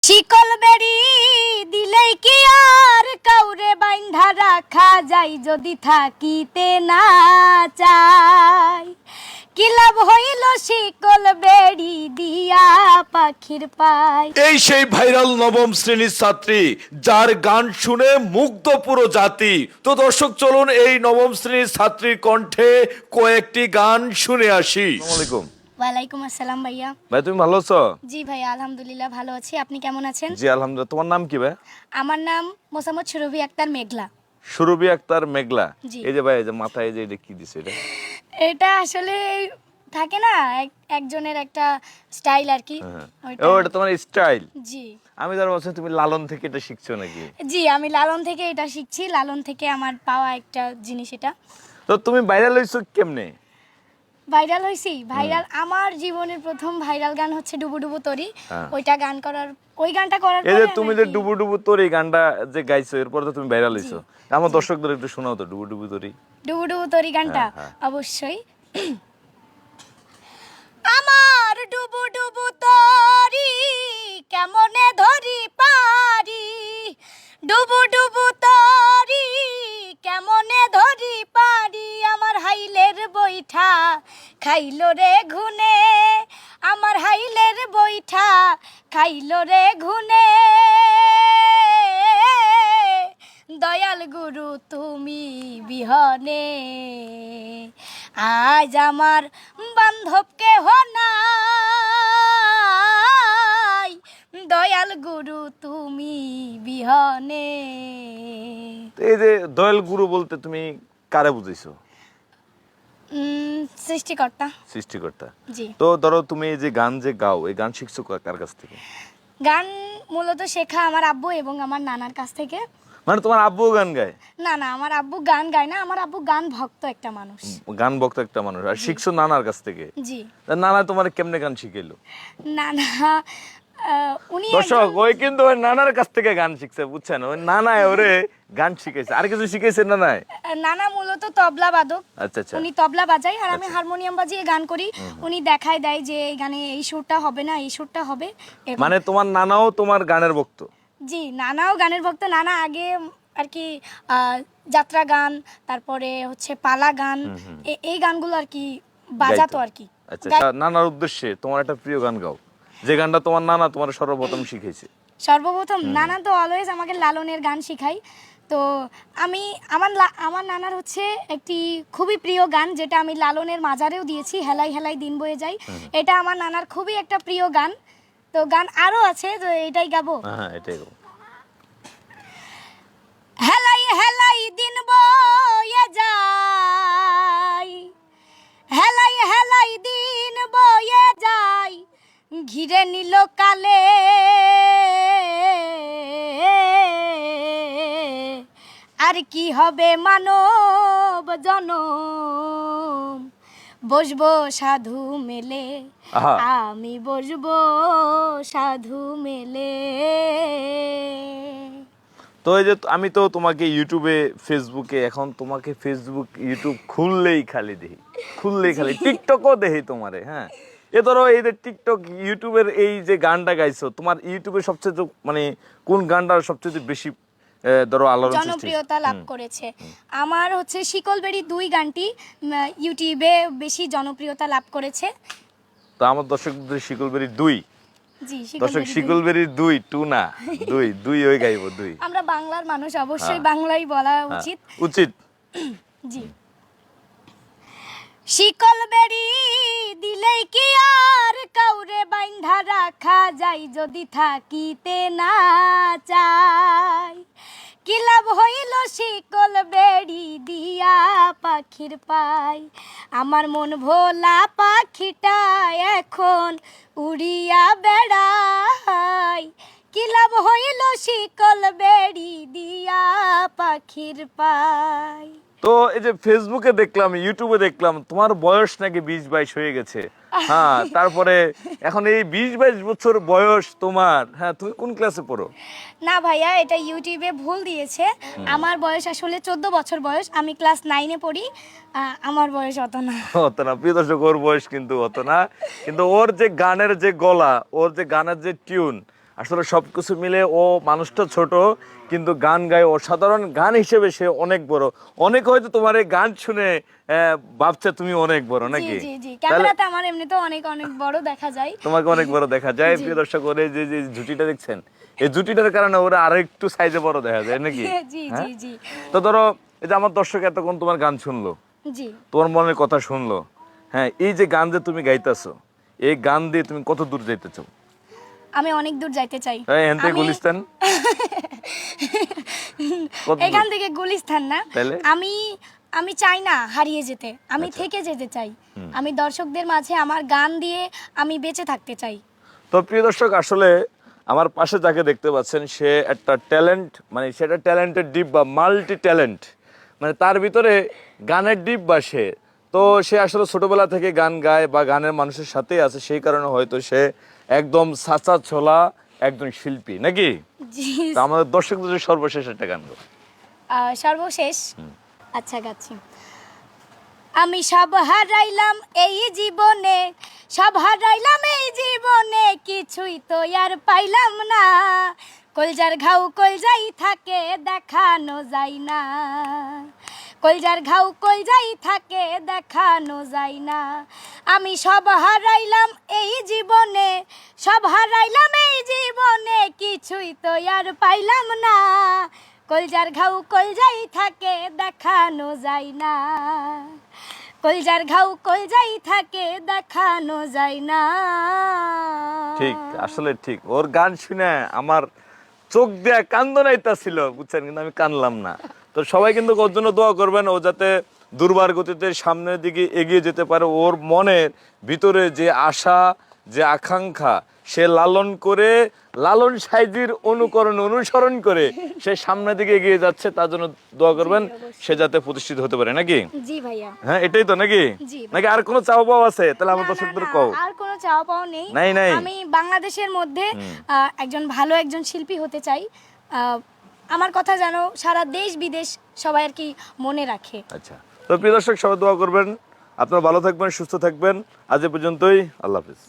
শিকল বেড়ি দিলেই কি আর কাউরে বাইন্ধা রাখা যায় যদি থাকিতে না চাই কি লাভ হইল শিকল বেড়ি দিয়া পাখির পাই। এই সেই ভাইরাল নবম শ্রেণীর ছাত্রী যার গান শুনে মুগ্ধ পুরো জাতি। তো দর্শক চলুন এই নবম শ্রেণীর ছাত্রীর কণ্ঠে কয়েকটি গান শুনে আসি। আসসালামু আলাইকুম। ওয়ালাইকুম আসসালাম ভাইয়া। ভাই তুমি ভালো আছো? জি ভাইয়া আলহামদুলিল্লাহ ভালো আছি, আপনি কেমন আছেন? জি আলহামদুলিল্লাহ। তোমার নাম কি ভাই? আমার নাম মোসাম্মদ সুরভি আক্তার মেঘলা। সুরভি আক্তার মেঘলা। জি। এই যে ভাই এই যে মাথায় যে এটা কি দিছে এটা? এটা আসলে থাকে না একজনের একটা স্টাইল আর কি। ও এটা তোমার স্টাইল? জি আমি ধর বলছি তুমি লালন থেকে এটা শিখছো নাকি? জি আমি লালন থেকে এটা শিখছি, লালন থেকে আমার পাওয়া একটা জিনিস এটা। তো তুমি ভাইরাল হইছো কেমনে? ভাইরাল হইছি ভাইরাল আমার জীবনের প্রথম ভাইরাল গান হচ্ছে ডুবু ডুবু তরি। ওইটা গান করার ওই গানটা করার এই যে পরে তুমি যে ডুবু ডুবু তোরি গানটা যে গাইছো এরপর তো তুমি ভাইরাল হইছো। আমার দর্শকদের একটু শোনাও তো ডুবু ডুবু তোরি। ডুবু ডুবু তরি গানটা হ্যাঁ। অবশ্যই। আমার ডুবু ডুবু তরি কেমনে ধরি পারি, ডুবু ডুবু তরি কেমনে ধরি পারি, আমার হাইলের বৈঠা খাইলো রে ঘুনে, আমার হাইলের বৈঠা খাইলো রে ঘুনে, দয়াল গুরু তুমি বিহনে আজ আমার বান্ধব কেহ নাই, দয়াল গুরু তুমি বিহনে। তো এই যে দয়াল গুরু বলতে তুমি কারে বুঝাইছো? সৃষ্টিকর্তা। সৃষ্টিকর্তা। জি। তো ধরো তুমি এই যে গান যে গাও এই গান শিখছো কার কাছ থেকে? গান মূলত শেখা আমার আব্বু এবং আমার নানার কাছ থেকে। মানে তোমার আব্বু গান গায়? না না আমার আব্বু গান গায় না, আমার আব্বু গান ভক্ত একটা মানুষ। গান ভক্ত একটা মানুষ, আর শিখছো নানার কাছ থেকে? জি। তা নানা তোমার কেমনে গান শিখাইলো? নানা উনি দর্শক ওই কিন্তু ওই নানার কাছ থেকে গান শিখছে, বুঝছেন? ওই নানায় ওরে গান শিখাইছে। আর কিছু শিখাইছে নানায়? নানা মূলত তবলা বাদক। আচ্ছা আচ্ছা। উনি তবলা বাজায় আর আমি হারমোনিয়াম বাজিয়ে গান করি। উনি দেখায় দেয় যে এই গানে এই সুরটা হবে না, এই সুরটা হবে এরকম। মানে তোমার নানাও তোমার গানের ভক্ত? জি নানাও গানের ভক্ত। নানা আগে আর কি যাত্রা গান, তারপরে হচ্ছে পালা গান, এই গানগুলো আর কি বাজাতো আর কি। আচ্ছা নানার উদ্দেশ্যে তোমার একটা প্রিয় গান গাও, যে গানটা তোমার নানা তোমার সর্বপ্রথম শিখাইছে। সর্বপ্রথম নানা তো অলওয়েজ আমাকে লালনের গান শিখাই। তো আমি আমার নানার হচ্ছে একটি খুবই প্রিয় গান যেটা আমি লালনের মাজারেও দিয়েছি, হেলাই হেলাই দিন বয়ে যায়। এটা আমার নানার খুবই একটা প্রিয় গান। তো গান আরো আছে, তো এটাই গাবো। হ্যাঁ এটাই গাও। হেলাই হেলাই দিন বয়ে যায়, হেলাই হেলাই দিন বয়ে যায়, ঘিরে নিল কালে, আর কি হবে মানব জনম, বসবো সাধু মেলে, আহা। আমি বসবো সাধু মেলে। তো এই যে আমি তো তোমাকে ইউটিউবে ফেসবুকে, এখন তোমাকে ফেসবুক ইউটিউব খুললেই খালি দেখি, খুললেই খালি টিকটকও দেখি তোমারে। হ্যাঁ এ ধরো এই যে টিকটক ইউটিউবের এই যে গানটা গাইছো, তোমার ইউটিউবে সবচেয়ে মানে কোন গানটা সবচেয়ে বেশি ধরো আলোড়ন সৃষ্টি জনপ্রিয়তা লাভ করেছে? আমার হচ্ছে শিকলবেড়ি 2 গানটি ইউটিউবে বেশি জনপ্রিয়তা লাভ করেছে। তো আমার দর্শকদের শিকলবেরি 2, জি দর্শক শিকলবেড়ি 2। শিকলবেরি 2 2 না 2 ওই গাইবো 2। আমরা বাংলার মানুষ, অবশ্যই বাংলাই বলা উচিত। উচিত। জি। শিকলবেড়ি দিলেই কি আর কাউরে বাইন্ধা রাখা যায় যদি থাকিতে না চাই, কি লাভ হইল শিকল বেড়ি দিয়া পাখির পাই, আমার মন ভোলা পাখিটা এখন উড়িয়া বেড়াই, কি লাভ হইল শিকল বেড়ি দিয়া পাখির পাই। তো এই যে ফেসবুকে দেখলাম, ইউটিউবে দেখলাম তোমার বয়স নাকি 20-22 হয়ে গেছে। হ্যাঁ তারপরে এখন এই 20-22 বছর বয়স তোমার, হ্যাঁ তুমি কোন ক্লাসে পড়ো? না ভাইয়া এটা ইউটিউবে ভুল দিয়েছে, আমার বয়স আসলে 14 বছর বয়স, আমি ক্লাস 9-এ পড়ি। আমার বয়স অত না। অত না প্রিয় দর্শক, ওর বয়স কিন্তু অত না, কিন্তু ওর যে গানের যে গলা, ওর যে গানের যে টিউন, আসলে সবকিছু মিলে ও মানুষটা ছোট কিন্তু গান গায় অসাধারণ, গান হিসেবে সে অনেক বড়। অনেক হয়তো তোমার এই গান শুনে ভাবছে তুমি অনেক বড় জি নাকি? জি জি, তাহলে ক্যামেরাতে আমার এমনিতেও অনেক অনেক বড় দেখা যায়। তোমাকে অনেক বড় দেখা যায়। প্রিয় দর্শক, ওরে যে যে জুটিটা দেখছেন, এই জুটিটার কারণে ওরা আরো একটু সাইজে বড় দেখা যায় নাকি? জি হ্যাঁ? জি জি তো ধরো এই যে আমার দর্শক এতক্ষণ তোমার গান শুনলো, জি। তোমার মনের কথা শুনলো, হ্যাঁ, এই যে গান যে তুমি গাইতেছো, এই গান দিয়ে তুমি কত দূর যাইতে চাও? আমি অনেক দূর যাইতে চাই। এখান থেকে আমি গুলিস্তান? কত দূর? এখান থেকে গুলিস্তান না, তাহলে? আমি আমি চাই না হারিয়ে যেতে, আমি থেকে যেতে চাই। আমি দর্শকদের মাঝে আমার গান দিয়ে আমি বেঁচে থাকতে চাই। তো প্রিয় দর্শক, আসলে আমার পাশে যাকে দেখতে পাচ্ছেন সে একটা ট্যালেন্ট, মানে সেটা ট্যালেন্টের ডিপ বা মাল্টি ট্যালেন্ট, মানে তার ভিতরে গানের ডিপ বা সে, তো সে আসলে ছোটবেলা থেকে গান গায় বা গানের মানুষের সাথেই আছে, সেই কারণে হয়তো সে একদম সাচা ছোলা একজন শিল্পী নাকি? জি। তো আমাদের দর্শকদের সর্বশেষ একটা গান গাও। সর্বশেষ, আচ্ছা গাচ্ছি। আমি সব হারাইলাম এই জীবনে, সব হারাইলাম এই জীবনে, কিছুই তো আর পাইলাম না। কলজার ঘাউ কলজাই থাকে দেখানো যায় না, কলজার ঘাউ কলজাই থাকে দেখানো যায় না। আমি সব হারাইলাম এই জীবনে, সব হারাইলাম এই জীবনে, কিছুই তো আর পাইলাম না। কলজার ঘাউ কলজাই থাকে দেখানো যায় না, কলজার ঘাউ কলজাই থাকে দেখানো যায় না। ঠিক, আসলে ঠিক। ওর গান শুনে আমার চোখ দিয়ে কান্দন আইতাছিল, বুঝছেন, কিন্তু আমি কানলাম না। তো সবাই কিন্তু ওর জন্য দোয়া করবেন, ও যাতে দুর্বার গতিতে সামনের দিকে এগিয়ে যেতে পারে। ওর মনের ভিতরে যে আশা, যে আকাঙ্ক্ষা, সে লালন করে, লালন সাইজির অনুসরণ করে সে সামনের দিকে এগিয়ে যাচ্ছে, তার জন্য দোয়া করবেন সে যাতে প্রতিষ্ঠিত হতে পারে নাকি? জি ভাইয়া। হ্যাঁ, এটাই তো নাকি? জি ভাইয়া। নাকি আর কোনো চাওয়া পাওয়া আছে? তাহলে আমার না, দর্শকদের না, কও। আর কোনো চাওয়া পাওয়া নেই। নাই, নাই। আমি বাংলাদেশের মধ্যে একজন ভালো একজন শিল্পী হতে চাই। আমার কথা যেন সারা দেশ বিদেশ সবাই আর কি মনে রাখে। আচ্ছা, তো প্রিয় দর্শক, সবাই দোয়া করবেন, আপনারা ভালো থাকবেন, সুস্থ থাকবেন। আজ এ পর্যন্তই, আল্লাহ হাফিজ।